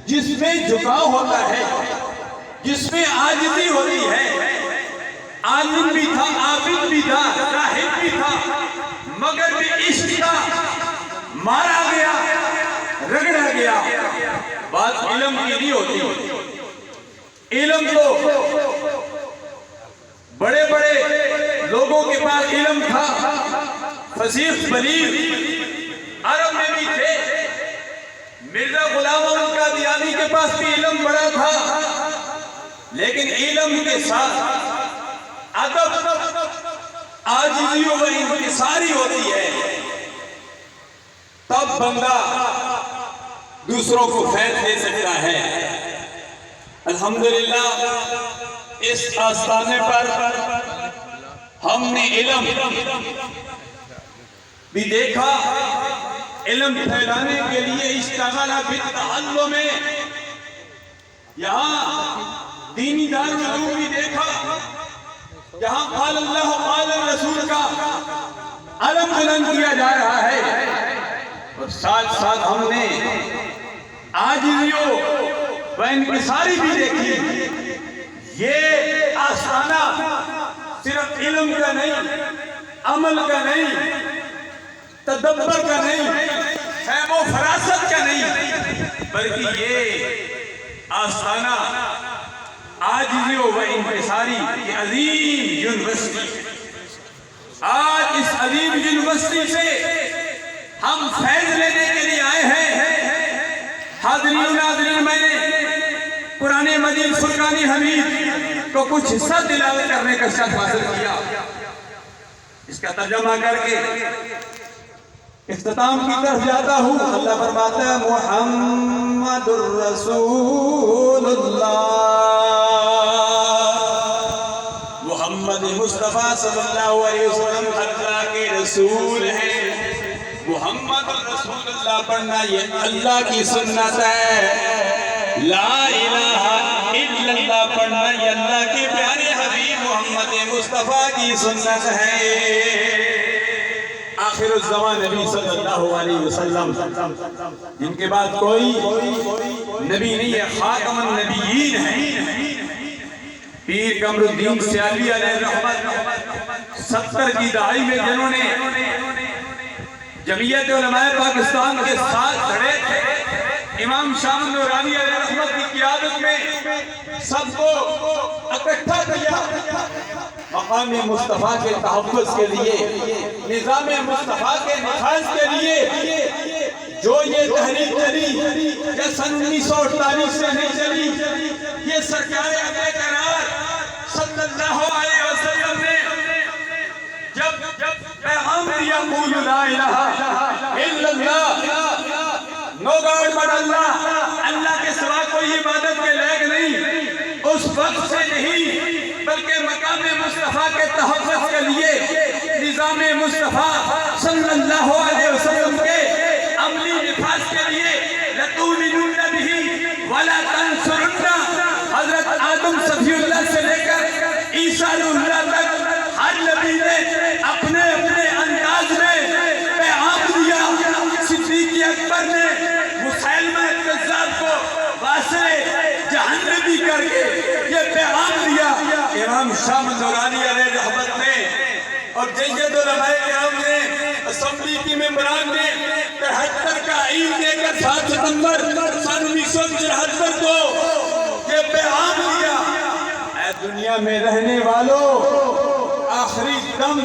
جس میں جھکاؤ ہوتا ہے، جس میں عاجزی ہوتی ہے۔ عالم بھی تھا، عابد بھی تھا، زاہد بھی تھا، مگر بھی عشق تھا، مارا گیا، رگڑا گیا۔ بات علم کی نہیں ہوتی۔ علم تو بڑے بڑے لوگوں کے پاس علم تھا، فصیح بلیغ عرب میں بھی تھے۔ مرزا غلام احمد قادیانی کے پاس بھی علم بڑا تھا، لیکن علم کے ساتھ ادب، عاجزی و انکساری ہوتی ہے، تب بندہ دوسروں کو فیض دے سکتا ہے۔ الحمدللہ اس آستانے پر ہم نے علم بھی دیکھا، علم پھیلانے کے لیے اشتغل بالتعلم، یہاں دینی دارالعلوم بھی دیکھا، جہاں قال اللہ قال رسول کا علم بلند کیا جا رہا ہے، اور ساتھ ساتھ ہم نے عاجزیوں و انکساری بھی دیکھی۔ یہ آستانہ صرف علم کا نہیں، عمل کا نہیں، تدبر کا نہیں، فہم و فراست کا نہیں، بلکہ یہ آستانہ عاجزی و انکساری کی عظیم یونیورسٹی۔ آج اس عظیم یونیورسٹی سے ہم فیض لینے کے لیے آئے ہیں۔ حاضرین و ناظرین، میں نے قرآن مجید فرقان حمید کو کچھ حصہ تلاوت کرنے کا شرف حاصل کیا، اس کا ترجمہ کر کے اختتام کی طرف جاتا ہوں۔ اللہ فرماتا ہے محمد الرسول اللہ، محمد مصطفیٰ صلی اللہ علیہ وسلم اللہ کے رسول ہیں۔ محمد الرسول اللہ پڑھنا یہ اللہ کی سنت ہے، لا الہ الا اللہ پڑھنا یہ اللہ کے پیارے حبیب محمد مصطفیٰ کی سنت ہے۔ آخر الزمان نبی صلی اللہ علیہ وسلم، جن کے بعد کوئی نبی نہیں ہے، خاتم النبیین ہیں۔ پیر قمر الدین سیالوی علیہ رحمت 70 کی دہائی میں جنہوں نے جمعیت علماء پاکستان کے ساتھ کھڑے تھے، امام شام نورانی علیہ رحمت کی قیادت میں سب کو اکٹھا کیا، مقام مصطفیٰ کے تحفظ کے لیے، نظام مصطفیٰ کے نفاذ کے لیے۔ جو یہ تحریک چلی یہ سن 1948 سے نہیں چلی، یہ سرکار ابے قرار صلی اللہ علیہ وسلم نے جب پیغام دیا قولوا لا الہ الا اللہ، نو گاڈ بٹ اللہ، اللہ کے سوا کوئی عبادت کے لائق نہیں، اس وقت سے نہیں بلکہ مقام مصطفیٰ کے تحفظ کے لیے، نظام مصطفیٰ صلی اللہ علیہ وسلم کے عملی نفاذ کے لیے لَتُؤْمِنُنَّ بِهِ وَلَا تَنْصُرُنَّ، حضرت آدم صفی اللہ سے لے کر عیسیٰ اللہ تک ہر نبی نے اپنے اپنے انداز میں پیغام دیا۔ صدیق اکبر نے مسیلمہ کذاب کو واسطے جہنمی کر کے یہ پیغام دیا۔ امام شام نورانی علیہ رحمت نے اور جید علماء کرام نے اسمبلی کی ممبران نے 73 کا عید دے کر 7 ستمبر سن 1973 کو یہ پیغام دیا، اے دنیا میں رہنے والوں، آخری دم